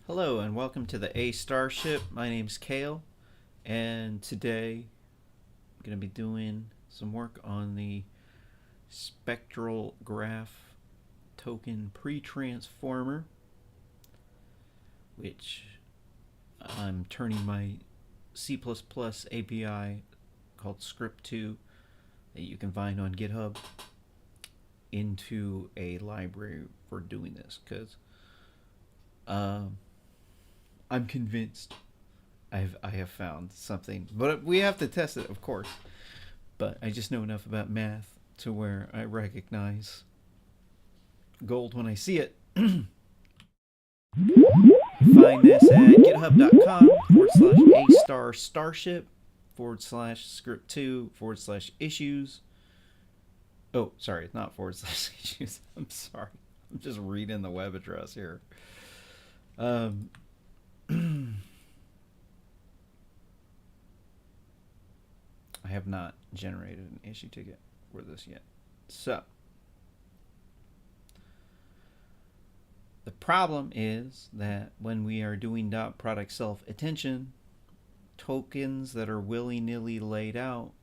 Hello and welcome to the A Starship. My name's Kale, and today I'm going to be doing some work on the Spectral Graph Token Pretransformer, which I'm turning my C++ API called Script2 that you can find on GitHub into a library for doing this because I'm convinced I have found something, but we have to test it, of course. But I just know enough about math to where I recognize gold when I see it. Find this at github.com/a*starship/script2/issues. Oh, sorry, not /issues. I'm sorry. I'm just reading the web address here. I have not generated an issue ticket for this yet. So, the problem is that when we are doing dot product self attention, tokens that are willy-nilly laid out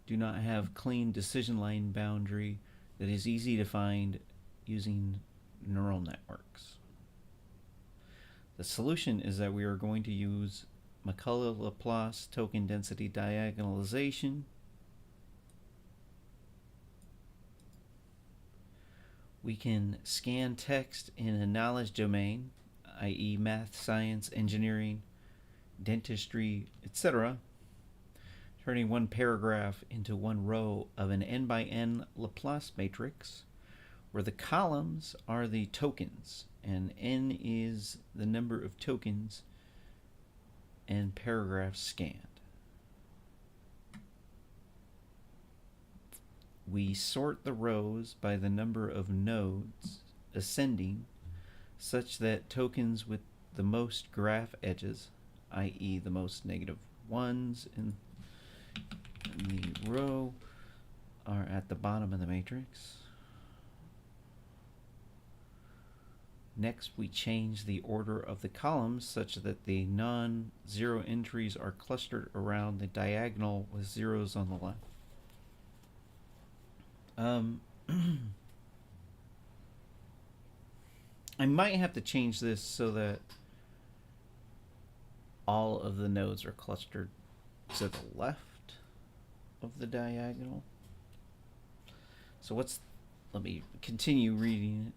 do not have clean decision line boundary that is easy to find using neural networks. The solution is that we are going to use McCulloch-Laplace token density diagonalization. We can scan text in a knowledge domain, i.e. math, science, engineering, dentistry, etc., turning one paragraph into one row of an n by n Laplace matrix, where the columns are the tokens, and n is the number of tokens and paragraphs scanned. We sort the rows by the number of nodes ascending, such that tokens with the most graph edges, i.e. the most negative ones in the row, are at the bottom of the matrix. Next, we change the order of the columns such that the non-zero entries are clustered around the diagonal with zeros on the left. I might have to change this so that all of the nodes are clustered to the left of the diagonal. So let me continue reading it.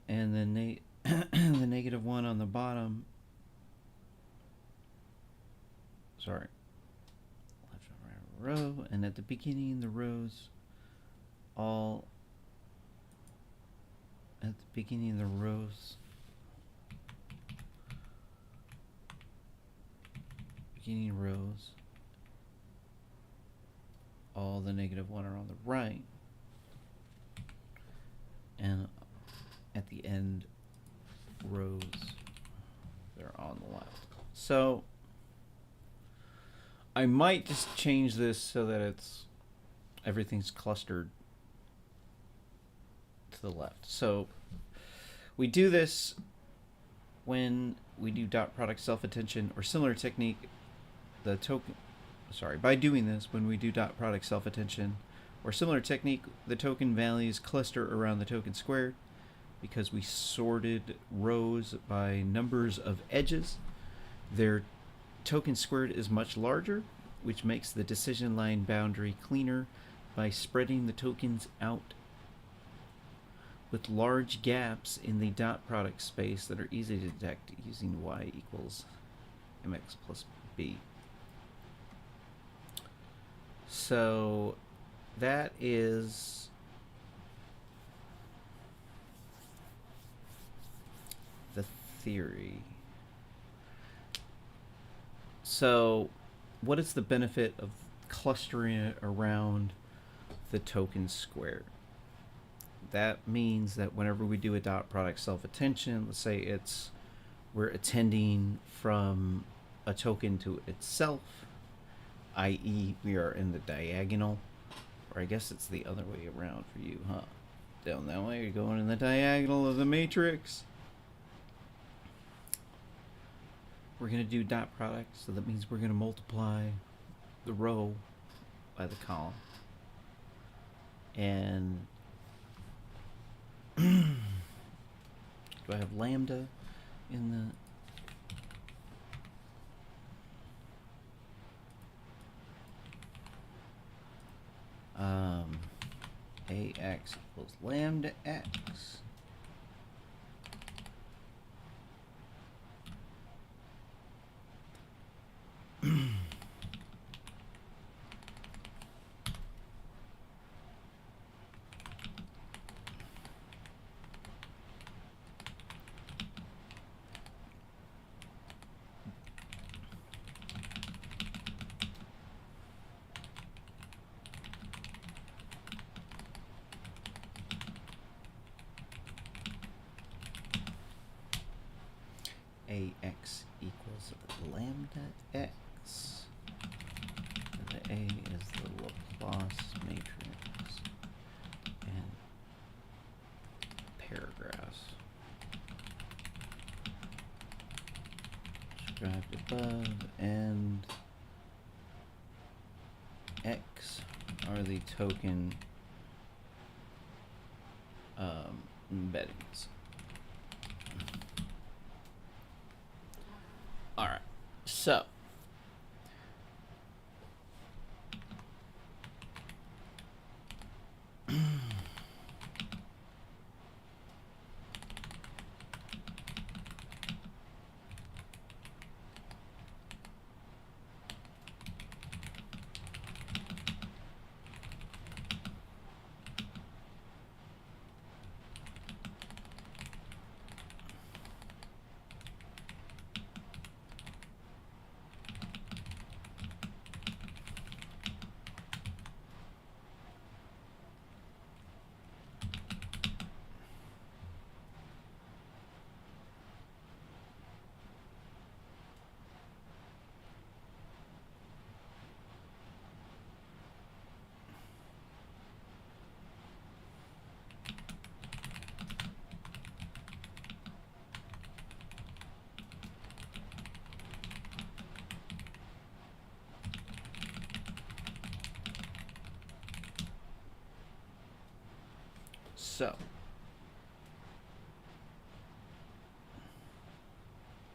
And then the negative one on the bottom. Sorry. Left and right row. And at the beginning, the rows all. At the beginning of the rows. Beginning rows. All the negative one are on the right. And at the end rows, they're on the left. So I might just change this so that everything's clustered to the left. So we do this when we do dot product self attention or similar technique. By doing this, when we do dot product self attention or similar technique, the token values cluster around the token squared. Because we sorted rows by numbers of edges, their token squared is much larger, which makes the decision line boundary cleaner by spreading the tokens out with large gaps in the dot product space that are easy to detect using y equals mx plus b. So that is the theory. So what is the benefit of clustering it around the token squared? That means that whenever we do a dot product self attention, let's say we're attending from a token to itself, i.e. we are in the diagonal, Or I guess it's the other way around for you, huh? Down that way, you're going in the diagonal of the matrix. We're going to do dot product, so that means we're going to multiply the row by the column. And do I have lambda in the... AX equals lambda x. AX equals lambda x. And the A is the Laplace matrix and paragraphs described above, and X are the token embeddings. Alright, so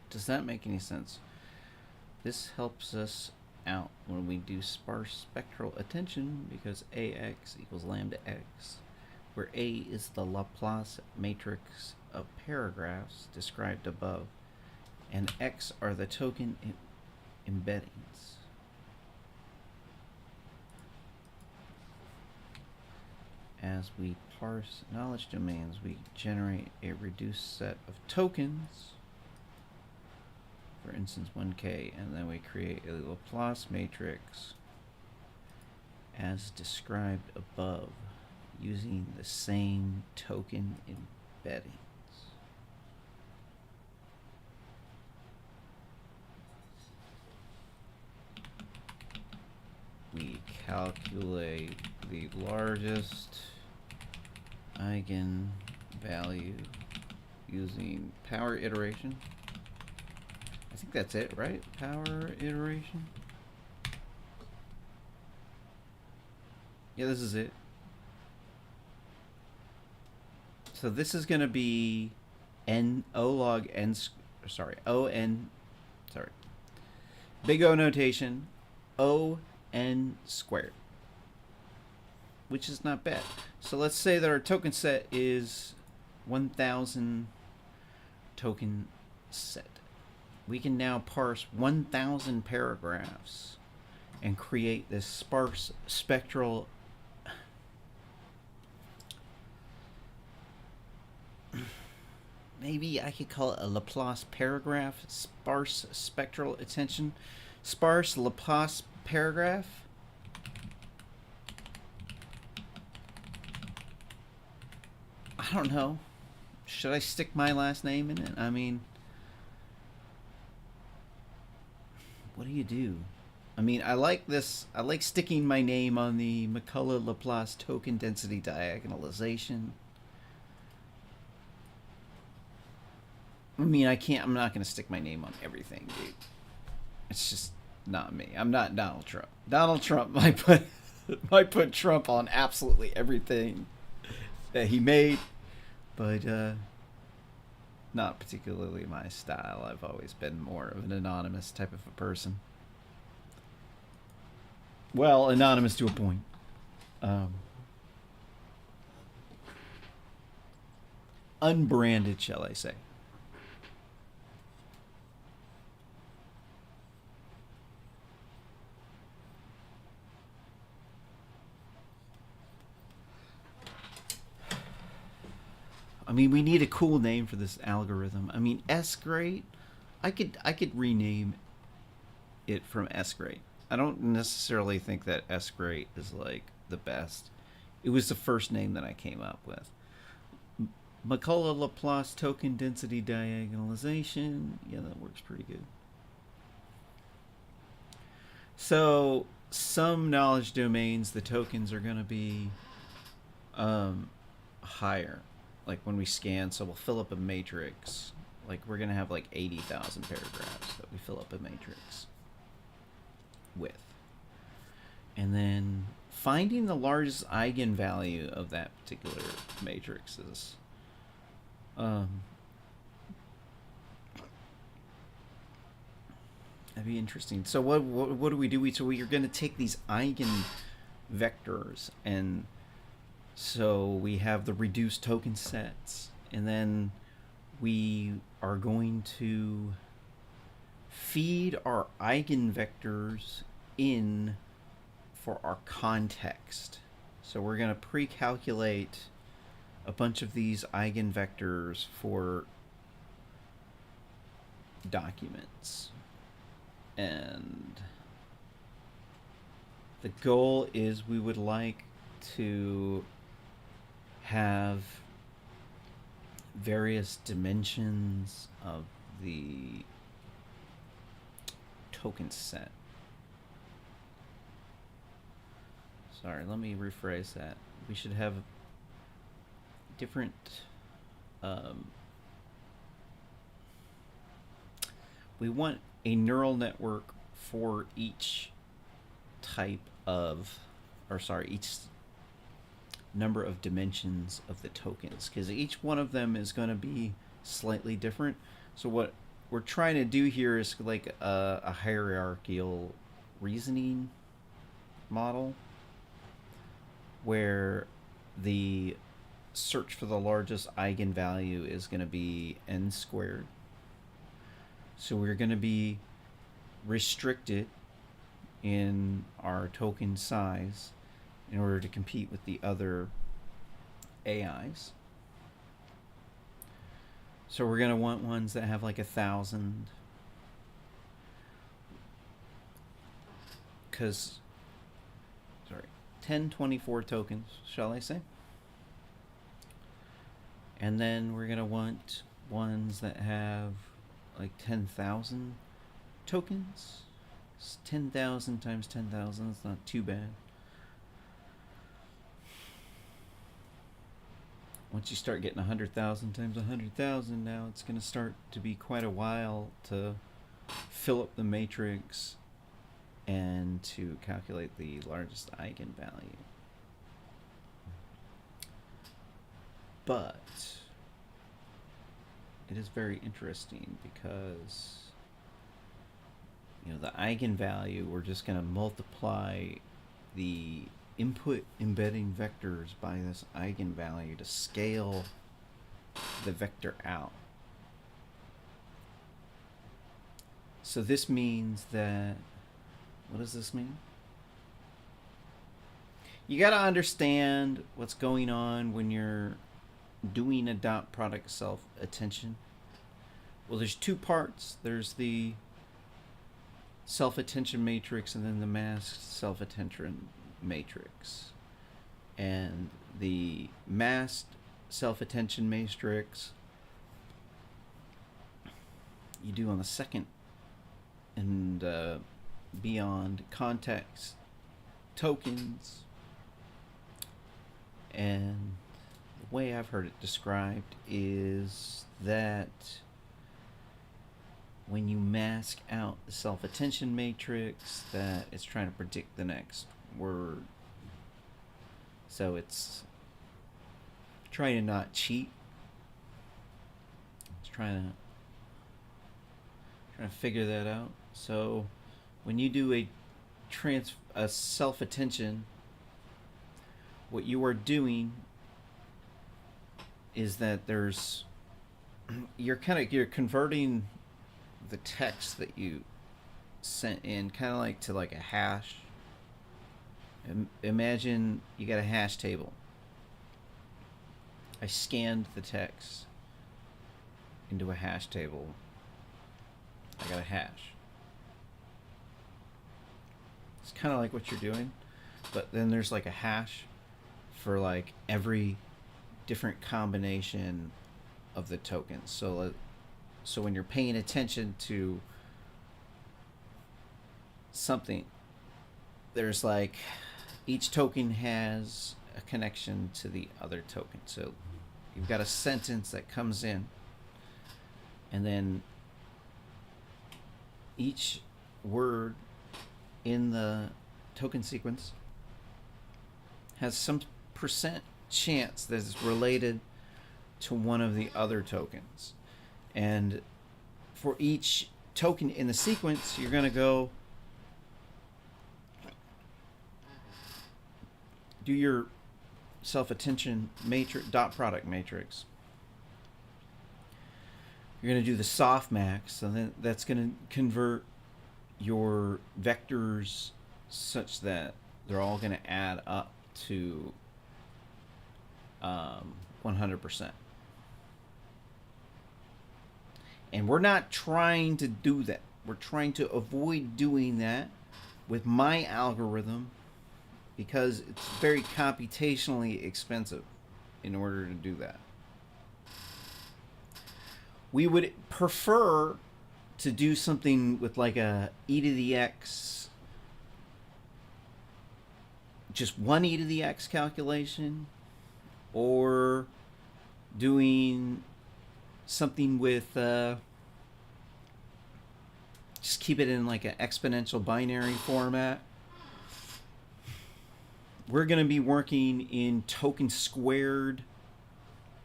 does that make any sense? This helps us out when we do sparse spectral attention, because AX equals lambda x, where A is the Laplace matrix of paragraphs described above, and X are the token embeddings. As we parse knowledge domains, we generate a reduced set of tokens, for instance 1K, and then we create a Laplace matrix as described above using the same token embeddings. We calculate the largest eigenvalue using power iteration. I think that's it, right? Power iteration. Yeah, this is it. So this is going to be O log n, big O notation, O n squared, which is not bad. So let's say that our token set is 1000 token set. We can now parse 1000 paragraphs and create this sparse spectral maybe I could call it a Laplace paragraph, sparse spectral attention, sparse Laplace paragraph. I don't know. Should I stick my last name in it? I mean, what do you do? I mean, I like this. I like sticking my name on the McCullough-Laplace token density diagonalization. I mean, I'm not going to stick my name on everything, dude. It's just not me. I'm not Donald Trump. Donald Trump might put Trump on absolutely everything that he made, but not particularly my style. I've always been more of an anonymous type of a person. Well, anonymous to a point. Unbranded, shall I say. I mean, we need a cool name for this algorithm. I mean, S-GraTe, I could rename it from S-GraTe. I don't necessarily think that S-GraTe is like the best. It was the first name that I came up with. McCullough-Laplace token density diagonalization. Yeah, that works pretty good. So some knowledge domains, the tokens are going to be higher. Like when we scan, so we'll fill up a matrix. Like we're going to have like 80,000 paragraphs that we fill up a matrix with. And then finding the largest eigenvalue of that particular matrix is that'd be interesting. So what do we do? So we're going to take these eigenvectors, and so we have the reduced token sets, and then we are going to feed our eigenvectors in for our context. So we're going to pre-calculate a bunch of these eigenvectors for documents. And the goal is we would like to have various dimensions of the token set. Sorry, let me rephrase that. We should have different we want a neural network for each type of, or sorry, each number of dimensions of the tokens, because each one of them is going to be slightly different. So what we're trying to do here is like a hierarchical reasoning model where the search for the largest eigenvalue is going to be n squared. So we're going to be restricted in our token size in order to compete with the other AIs. So we're going to want ones that have like 1,000, because 1024 tokens, shall I say. And then we're going to want ones that have like 10,000 tokens. 10,000 times 10,000 is not too bad. Once you start getting 100,000 times 100,000, now it's going to start to be quite a while to fill up the matrix and to calculate the largest eigenvalue. But it is very interesting because, you know, the eigenvalue, we're just going to multiply the input embedding vectors by this eigenvalue to scale the vector out. So this means that, what does this mean? You got to understand what's going on when you're doing a dot product self attention. Well, there's two parts. There's the self attention matrix and then the masked self attention matrix. And the masked self attention matrix you do on the second and beyond context tokens. And the way I've heard it described is that when you mask out the self-attention matrix, that it's trying to predict the next word. So it's trying to not cheat. It's trying to figure that out. So when you do a self-attention, what you are doing is that you're converting the text that you sent in kind of like to like a hash. Imagine you got a hash table. I scanned the text into a hash table. I got a hash. It's kind of like what you're doing, but then there's like a hash for like every different combination of the tokens. So when you're paying attention to something, there's like each token has a connection to the other token. So you've got a sentence that comes in, and then each word in the token sequence has some percent chance that is related to one of the other tokens. And for each token in the sequence, you're going to go do your self-attention matrix, dot product matrix. You're going to do the softmax, and then that's going to convert your vectors such that they're all going to add up to 100%. And we're not trying to do that. We're trying to avoid doing that with my algorithm because it's very computationally expensive in order to do that. We would prefer to do something with like a e to the x, just one e to the x calculation, or doing something with just keep it in like an exponential binary format. We're going to be working in token squared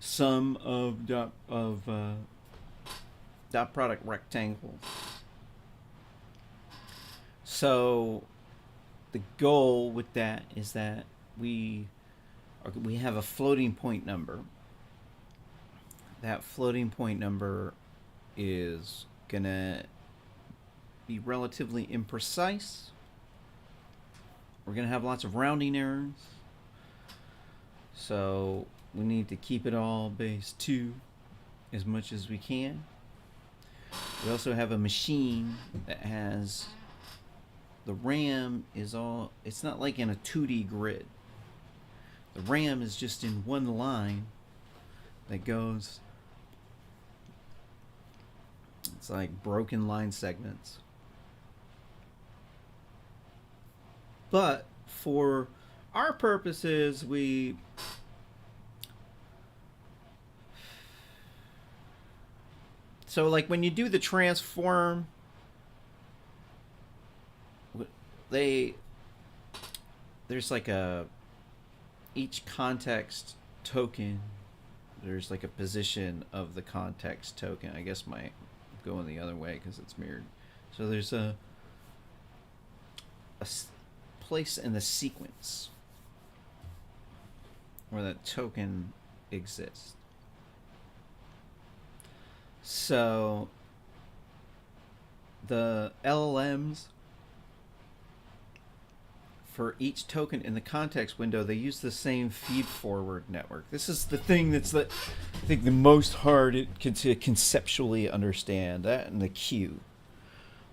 sum of dot product rectangle. So the goal with that is that we have a floating point number. That floating point number is gonna be relatively imprecise. We're gonna have lots of rounding errors. So we need to keep it all base 2 as much as we can. We also have a machine that has the RAM is all, it's not like in a 2D grid. The RAM is just in one line that goes, it's like broken line segments. But for our purposes, so like when you do the transform, there's like each context token, there's like a position of the context token. I guess my going the other way because it's mirrored. So there's a place in the sequence where that token exists. So the LLMs for each token in the context window, they use the same feed-forward network. This is the thing that's I think the most hard to conceptually understand. That and the queue.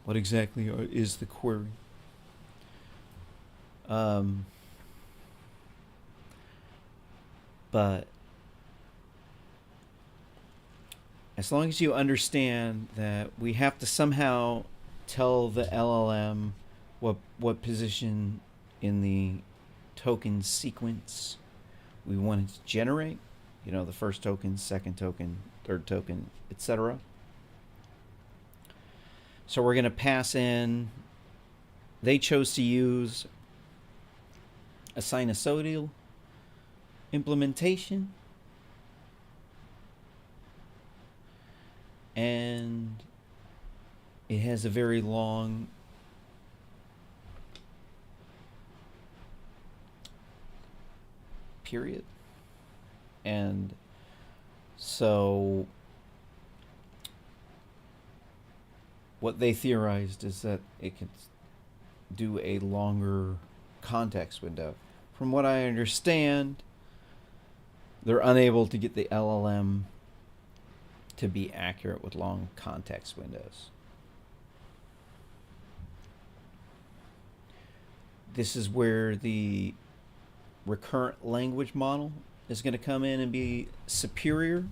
What exactly is the query? But as long as you understand that we have to somehow tell the LLM what position in the token sequence we want it to generate. You know, the first token, second token, third token, etc. So we're going to pass in, they chose to use a sinusoidal implementation, and it has a very long period. And so what they theorized is that it can do a longer context window. From what I understand, they're unable to get the LLM to be accurate with long context windows. This is where the recurrent language model is going to come in and be superior.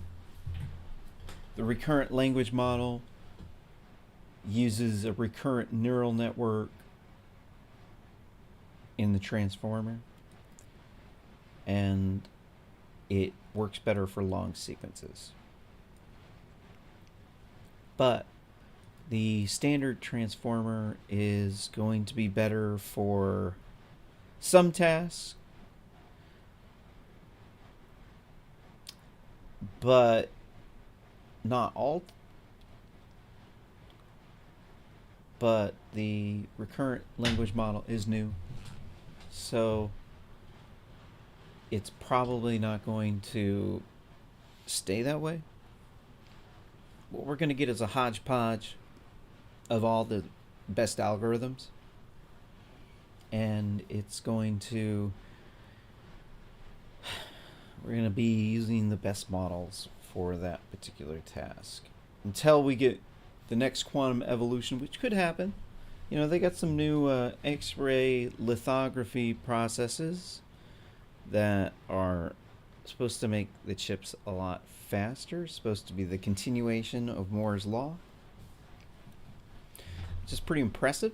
The recurrent language model uses a recurrent neural network in the transformer, and it works better for long sequences. But the standard transformer is going to be better for some tasks, but not all. But the recurrent language model is new, so it's probably not going to stay that way. What we're going to get is a hodgepodge of all the best algorithms, and it's going to, we're going to be using the best models for that particular task until we get the next quantum evolution, which could happen. You know, they got some new X-ray lithography processes that are supposed to make the chips a lot faster, supposed to be the continuation of Moore's law, which is pretty impressive.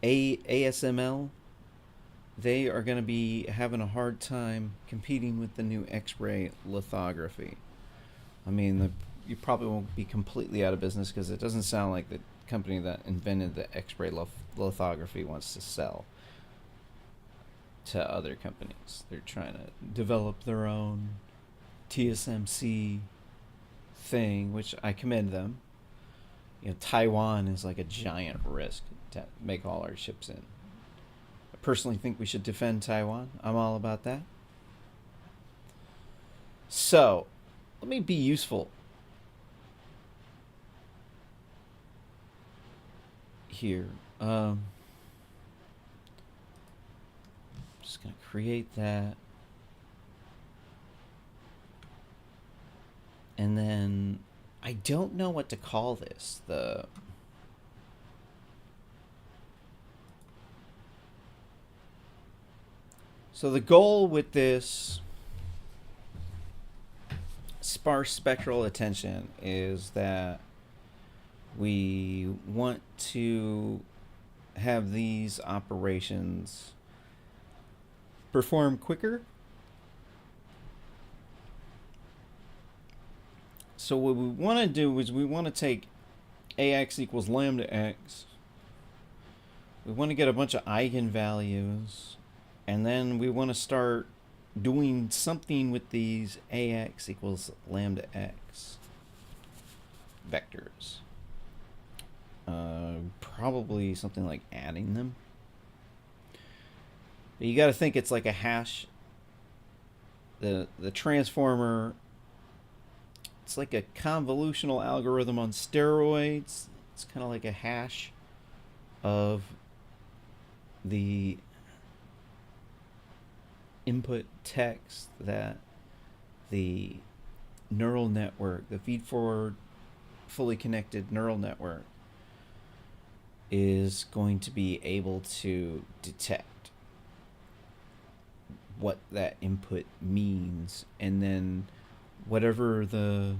ASML, they are going to be having a hard time competing with the new X-ray lithography. I mean, you probably won't be completely out of business because it doesn't sound like the company that invented the X-ray lithography wants to sell to other companies. They're trying to develop their own TSMC thing, which I commend them. You know, Taiwan is like a giant risk to make all our chips in. I personally think we should defend Taiwan. I'm all about that. So, let me be useful here. Just gonna create that, and then I don't know what to call this. So the goal with this sparse spectral attention is that we want to have these operations perform quicker. So what we want to do is we want to take AX equals lambda x. We want to get a bunch of eigenvalues, and then we want to start doing something with these AX equals lambda x vectors. Probably something like adding them. But you got to think it's like a hash. The transformer, it's like a convolutional algorithm on steroids. It's kind of like a hash of the input text that the neural network, the feed-forward fully connected neural network, is going to be able to detect what that input means, and then whatever the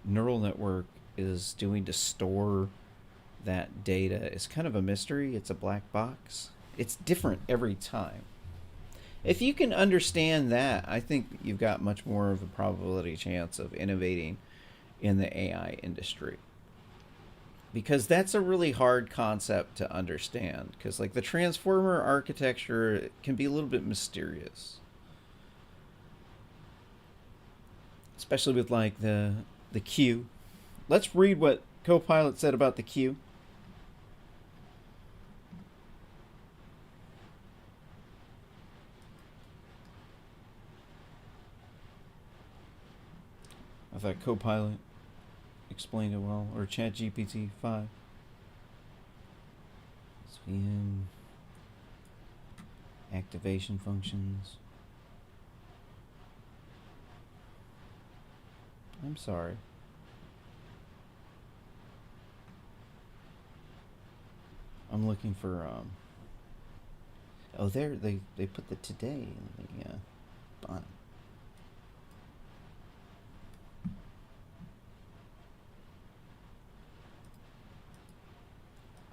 neural network is doing to store that data is kind of a mystery. It's a black box. It's different every time. If you can understand that, I think you've got much more of a probability chance of innovating in the AI industry. Because that's a really hard concept to understand. Because like the transformer architecture can be a little bit mysterious. Especially with like the queue. Let's read what Copilot said about the queue. I thought Copilot explained it well, or ChatGPT 5. SVM activation functions. I'm sorry. I'm looking for oh, there they put the today in the bottom.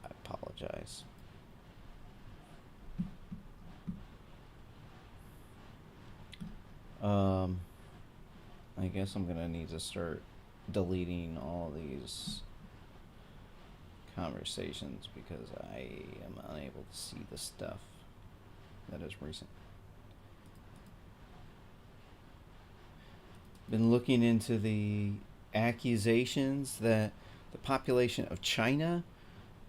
I apologize. I guess I'm gonna need to start deleting all these conversations because I am unable to see the stuff that is recent. Been looking into the accusations that the population of China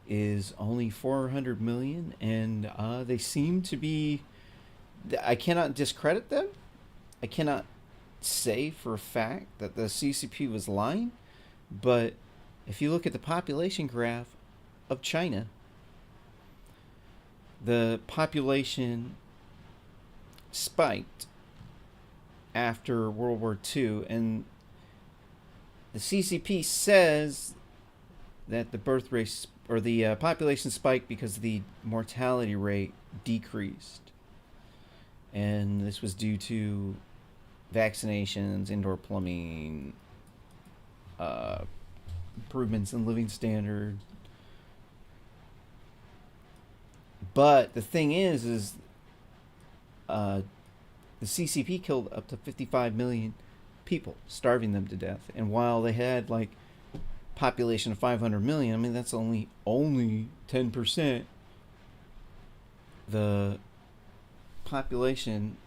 is only 400 million, and they seem to be. I cannot discredit them. I cannot say for a fact that the CCP was lying, but if you look at the population graph of China, the population spiked after World War II, and the CCP says that the birth rate or the population spiked because the mortality rate decreased, and this was due to vaccinations, indoor plumbing, improvements in living standard. But the thing is the CCP killed up to 55 million people, starving them to death. And while they had like population of 500 million, I mean that's only 10%. The population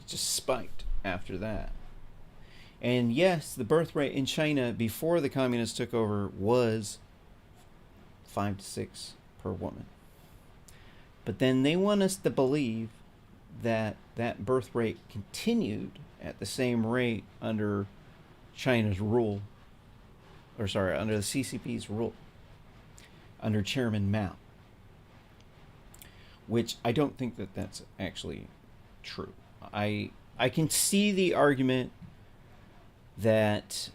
just spiked after that. And yes, the birth rate in China before the communists took over was 5 to 6 per woman. But then they want us to believe that that birth rate continued at the same rate under China's rule, or sorry, under the CCP's rule, under Chairman Mao, which I don't think that that's actually true. I can see the argument that,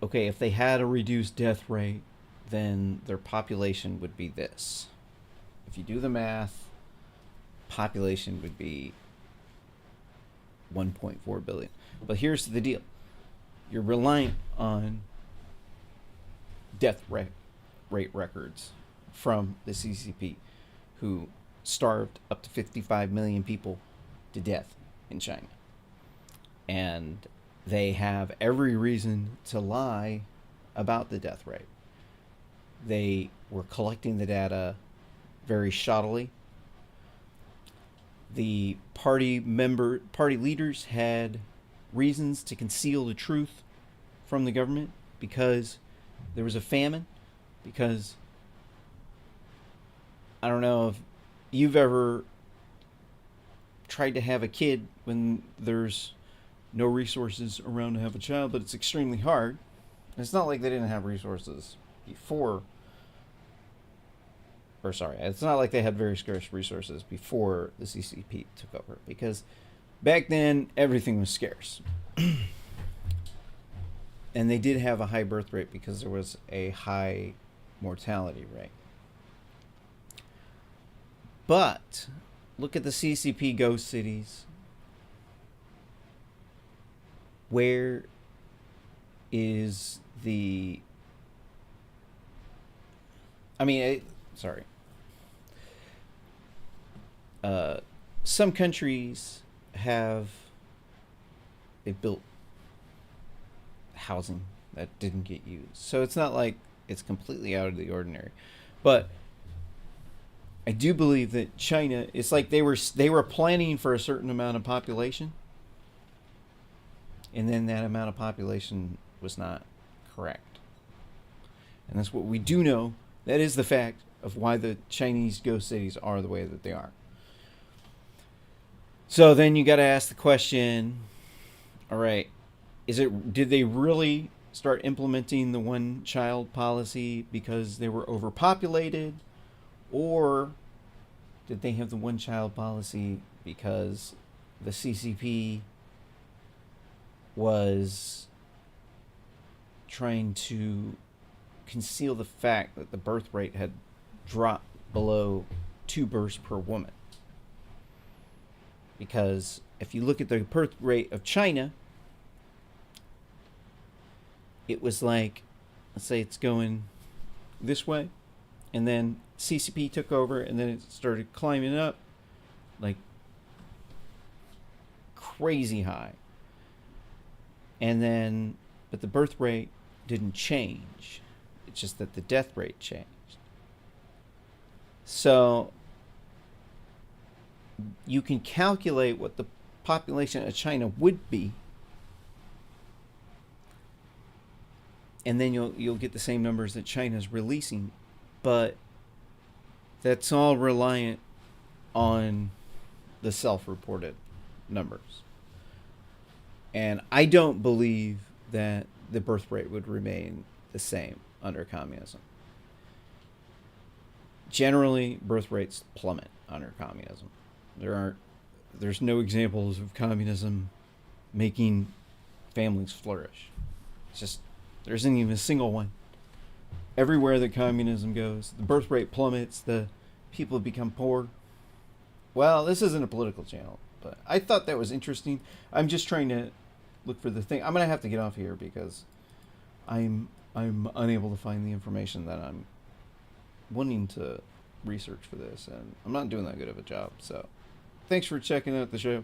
okay, if they had a reduced death rate, then their population would be this. If you do the math, population would be 1.4 billion. But here's the deal. You're reliant on death rate records from the CCP, who starved up to 55 million people to death in China. And they have every reason to lie about the death rate. They were collecting the data very shoddily. The party leaders had reasons to conceal the truth from the government because there was a famine, because I don't know if you've ever tried to have a kid when there's no resources around to have a child, but it's extremely hard. And it's not like they didn't have resources before, or sorry, it's not like they had very scarce resources before the CCP took over, because back then everything was scarce. And they did have a high birth rate because there was a high mortality rate. But look at the CCP ghost cities. Where is the I mean, sorry. Some countries they've built housing that didn't get used. So it's not like it's completely out of the ordinary. But I do believe that China, it's like they were planning for a certain amount of population, and then that amount of population was not correct. And that's what we do know. That is the fact of why the Chinese ghost cities are the way that they are. So then you got to ask the question, all right, did they really start implementing the one child policy because they were overpopulated, or did they have the one child policy because the CCP was trying to conceal the fact that the birth rate had dropped below 2 births per woman? Because if you look at the birth rate of China, it was like, let's say it's going this way, and then CCP took over, and then it started climbing up like crazy high. And then, but the birth rate didn't change. It's just that the death rate changed. So you can calculate what the population of China would be, and then you'll get the same numbers that China's releasing, but that's all reliant on the self-reported numbers. And I don't believe that the birth rate would remain the same under communism. Generally, birth rates plummet under communism. There's no examples of communism making families flourish. It's just, there isn't even a single one. Everywhere that communism goes, the birth rate plummets, the people become poor. Well, this isn't a political channel, but I thought that was interesting. I'm just trying to look for the thing. I'm going to have to get off here because I'm unable to find the information that I'm wanting to research for this, and I'm not doing that good of a job. So thanks for checking out the show.